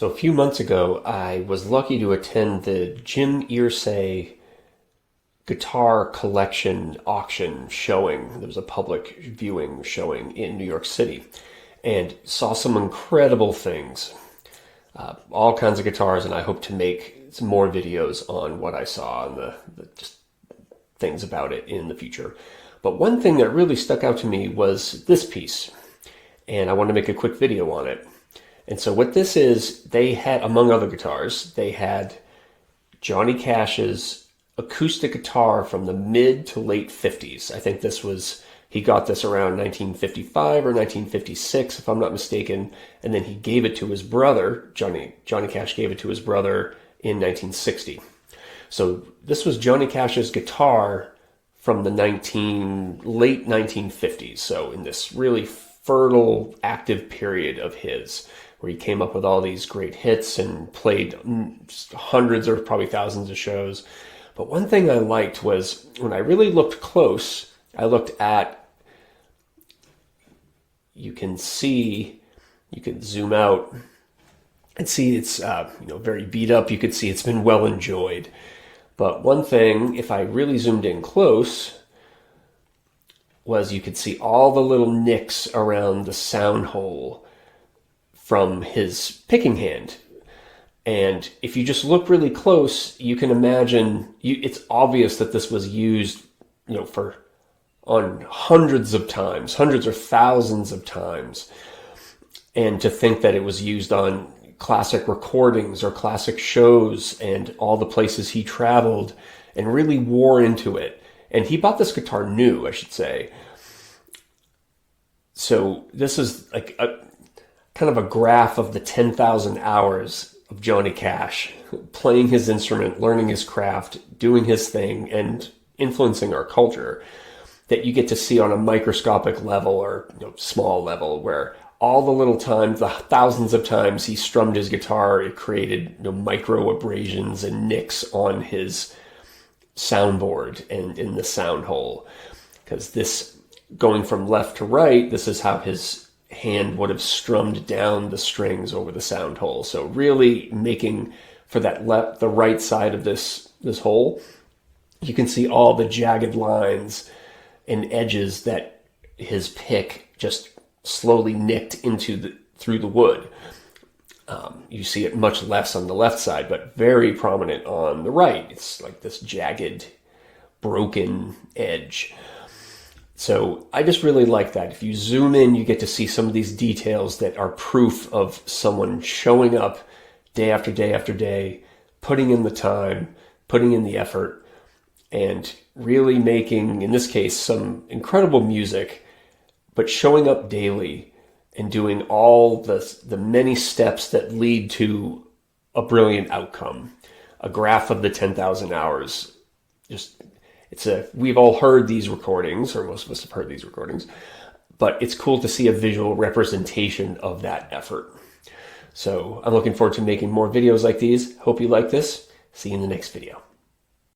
So a few months ago, I was lucky to attend the Jim Irsay guitar collection auction showing. There was a public viewing showing in New York City and saw some incredible things. All kinds of guitars, and I hope to make some more videos on what I saw and the just things about it in the future. But one thing that really stuck out to me was this piece, and I want to make a quick video on it. And so what this is, they had, among other guitars, they had Johnny Cash's acoustic guitar from the mid to late 50s. I think he got this around 1955 or 1956, if I'm not mistaken. And then he gave it to his brother, Johnny Cash gave it to his brother in 1960. So this was Johnny Cash's guitar from the late 1950s. So in this really fertile, active period of his, where he came up with all these great hits and played hundreds or probably thousands of shows. But one thing I liked was when I really looked close, I looked at, you can zoom out and see it's very beat up. You could see it's been well enjoyed. But one thing, if I really zoomed in close, was you could see all the little nicks around the sound hole from his picking hand. And if you just look really close, you can imagine, it's obvious that this was used, on hundreds or thousands of times. And to think that it was used on classic recordings or classic shows and all the places he traveled and really wore into it. And he bought this guitar new, I should say. So this is like a kind of a graph of the 10,000 hours of Johnny Cash playing his instrument, learning his craft, doing his thing, and influencing our culture, that you get to see on a microscopic level or small level, where all the little times, the thousands of times he strummed his guitar, it created micro abrasions and nicks on his soundboard and in the sound hole. Because this, going from left to right, this is how his hand would have strummed down the strings over the sound hole. So really making for the right side of this hole, you can see all the jagged lines and edges that his pick just slowly nicked through the wood. You see it much less on the left side, but very prominent on the right. It's like this jagged, broken edge. So I just really like that. If you zoom in, you get to see some of these details that are proof of someone showing up day after day after day, putting in the time, putting in the effort, and really making, in this case, some incredible music, but showing up daily and doing all the many steps that lead to a brilliant outcome. A graph of the 10,000 hours. We've all heard these recordings, or most of us have heard these recordings, but it's cool to see a visual representation of that effort. So I'm looking forward to making more videos like these. Hope you like this. See you in the next video.